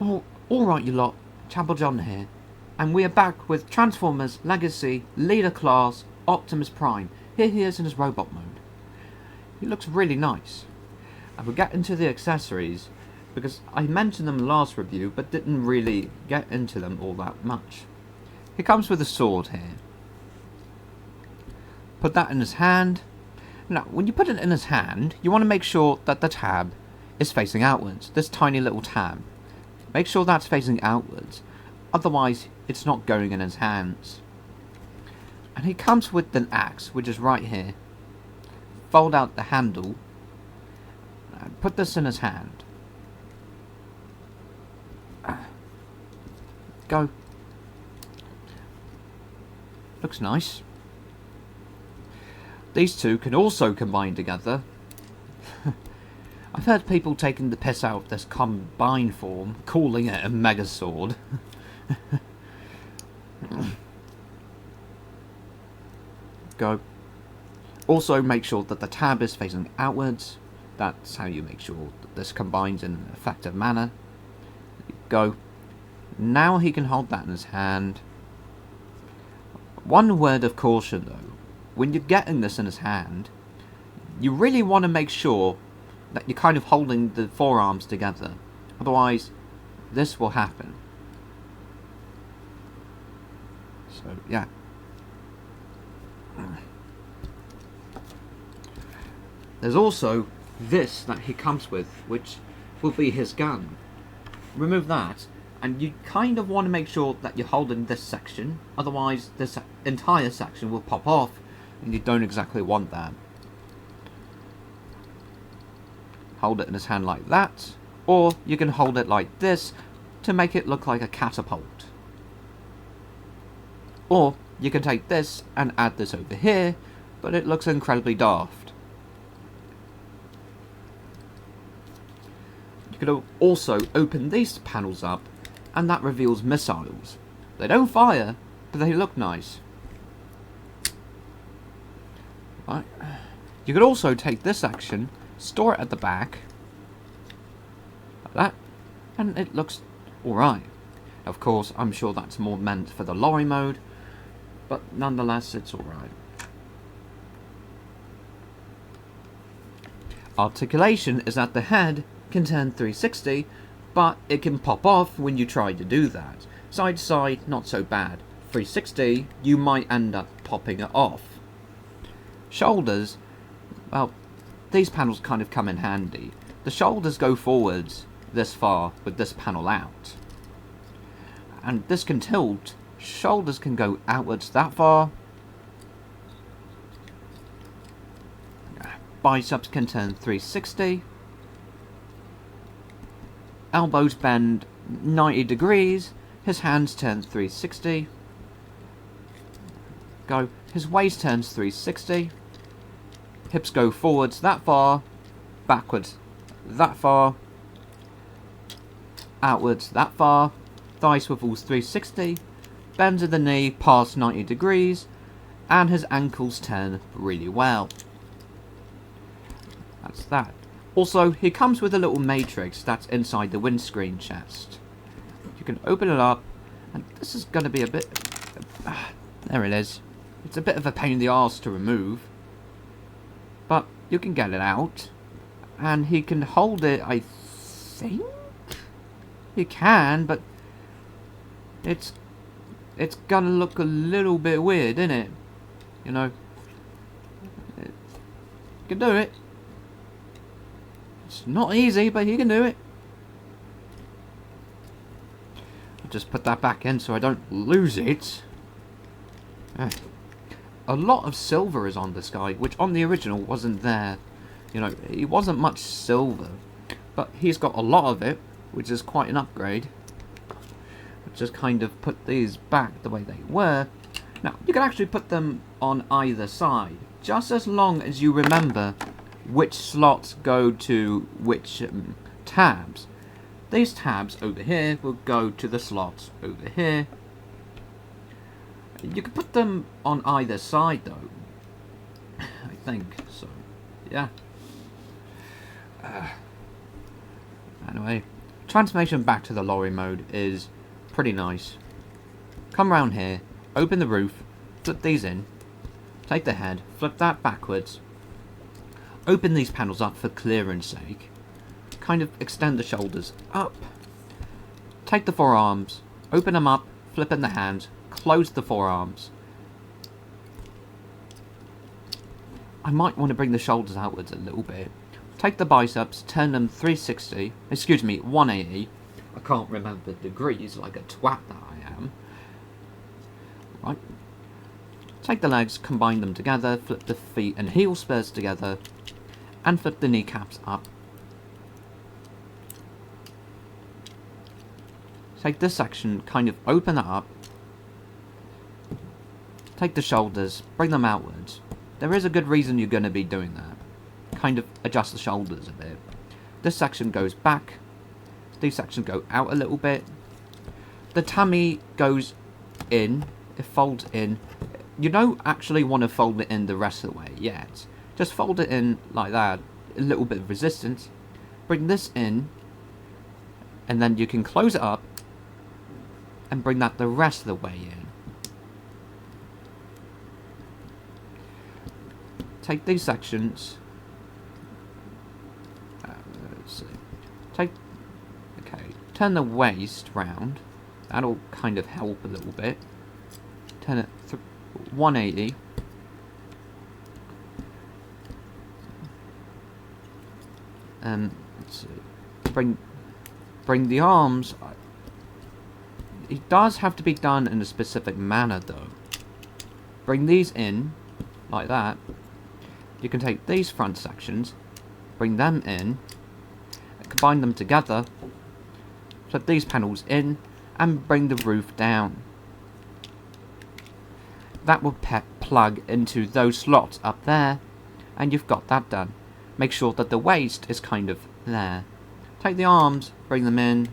Oh, alright you lot, Chapel John here, and we are back with Transformers Legacy Leader Class Optimus Prime. Here he is in his robot mode. He looks really nice. And we'll get into the accessories, because I mentioned them last review, but didn't really get into them all that much. He comes with a sword here. Put that in his hand. Now, when you put it in his hand, you want to make sure that the tab is facing outwards. This tiny little tab. Make sure that's facing outwards, otherwise it's not going in his hands. And he comes with an axe, which is right here. Fold out the handle, and put this in his hand. Go. Looks nice. These two can also combine together. I've heard people taking the piss out of this combined form, calling it a Megazord. Go. Also make sure that the tab is facing outwards. That's how you make sure that this combines in an effective manner. Go. Now he can hold that in his hand. One word of caution though. When you're getting this in his hand, you really want to make sure that you're kind of holding the forearms together. Otherwise, this will happen. So, yeah. There's also this that he comes with, which will be his gun. Remove that, and you kind of want to make sure that you're holding this section. Otherwise, this entire section will pop off, and you don't exactly want that. Hold it in his hand like that, or you can hold it like this to make it look like a catapult. Or you can take this and add this over here, but it looks incredibly daft. You can also open these panels up, and that reveals missiles. They don't fire, but they look nice. Right. You could also take this section, store it at the back, like that, and it looks alright. Of course, I'm sure that's more meant for the lorry mode, but nonetheless, it's alright. Articulation is that the head can turn 360, but it can pop off when you try to do that. Side to side, not so bad. 360, you might end up popping it off. Shoulders, well, these panels kind of come in handy. The shoulders go forwards this far with this panel out. And this can tilt. Shoulders can go outwards that far. Biceps can turn 360. Elbows bend 90 degrees. His hands turn 360. Go. His waist turns 360. Hips go forwards that far, backwards that far, outwards that far, thigh swivels 360, bends at the knee past 90 degrees, and his ankles turn really well. That's that. Also, he comes with a little matrix that's inside the windscreen chest. You can open it up, and this is going to be a bit... there it is. It's a bit of a pain in the arse to remove. But you can get it out, and he can hold it, I think? He can, but it's gonna look a little bit weird, isn't it? You know, you can do it. It's not easy, but he can do it. I'll just put that back in so I don't lose it. A lot of silver is on this guy, which on the original wasn't there. You know, he wasn't much silver, but he's got a lot of it, which is quite an upgrade. Just kind of put these back the way they were. Now, you can actually put them on either side, just as long as you remember which slots go to which tabs. These tabs over here will go to the slots over here. You can put them on either side though, I think, so, yeah. Anyway, transformation back to the lorry mode is pretty nice. Come around here, open the roof, flip these in, take the head, flip that backwards, open these panels up for clearance sake, kind of extend the shoulders up, take the forearms, open them up, flip in the hands, close the forearms. I might want to bring the shoulders outwards a little bit. Take the biceps, turn them 360, excuse me, 180. I can't remember degrees like a twat that I am. Right. Take the legs, combine them together, flip the feet and heel spurs together, and flip the kneecaps up. Take this section, kind of open it up. Take the shoulders, bring them outwards. There is a good reason you're going to be doing that. Kind of adjust the shoulders a bit. This section goes back. These sections go out a little bit. The tummy goes in. It folds in. You don't actually want to fold it in the rest of the way yet. Just fold it in like that. A little bit of resistance. Bring this in. And then you can close it up. And bring that the rest of the way in. Take these sections. Let's see. Turn the waist round. That'll kind of help a little bit. Turn it 180. Let's see. Bring the arms. It does have to be done in a specific manner, though. Bring these in like that. You can take these front sections, bring them in, combine them together, flip these panels in, and bring the roof down. That will plug into those slots up there, and you've got that done. Make sure that the waist is kind of there. Take the arms, bring them in.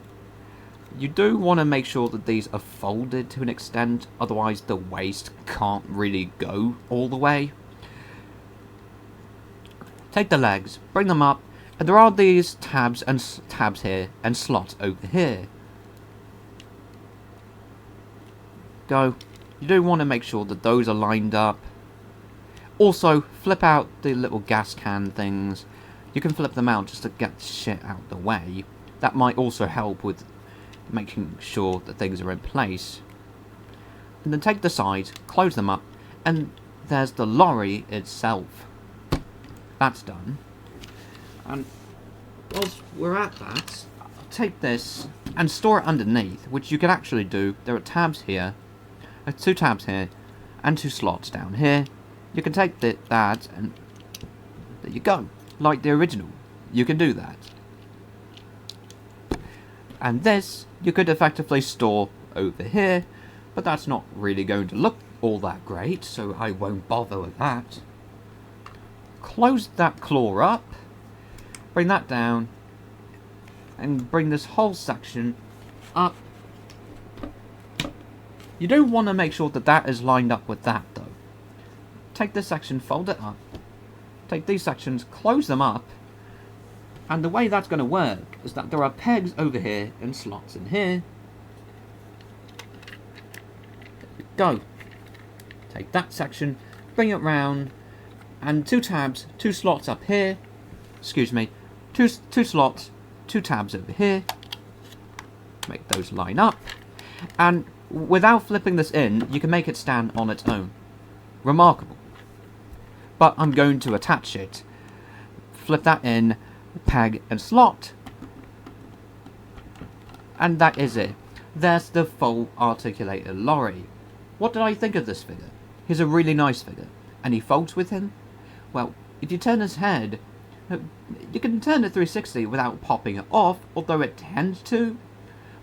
You do want to make sure that these are folded to an extent, otherwise the waist can't really go all the way. Take the legs, bring them up, and there are these tabs here and slots over here. Go. You do want to make sure that those are lined up. Also, flip out the little gas can things. You can flip them out just to get shit out the way. That might also help with making sure that things are in place. And then take the sides, close them up, and there's the lorry itself. That's done. And whilst we're at that, I'll take this and store it underneath, which you can actually do. There are tabs here, 2 tabs here, and 2 slots down here. You can take that and there you go. Like the original, you can do that. And this, you could effectively store over here, but that's not really going to look all that great, so I won't bother with that. Close that claw up, bring that down, and bring this whole section up. You do want to make sure that that is lined up with that, though. Take this section, fold it up, take these sections, close them up, and the way that's going to work is that there are pegs over here and slots in here. Go. Take that section, bring it round, and 2 tabs, 2 slots up here. Excuse me. 2 slots, 2 tabs over here. Make those line up. And without flipping this in, you can make it stand on its own. Remarkable. But I'm going to attach it. Flip that in, peg and slot. And that is it. There's the full articulated lorry. What did I think of this figure? He's a really nice figure. Any faults with him? Well, if you turn his head, you can turn it 360 without popping it off, although it tends to,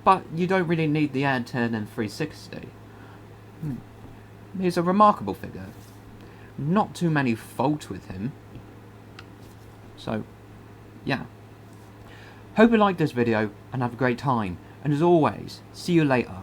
but you don't really need the air turn in 360. He's a remarkable figure. Not too many faults with him. So, yeah. Hope you liked this video and have a great time, and as always, see you later.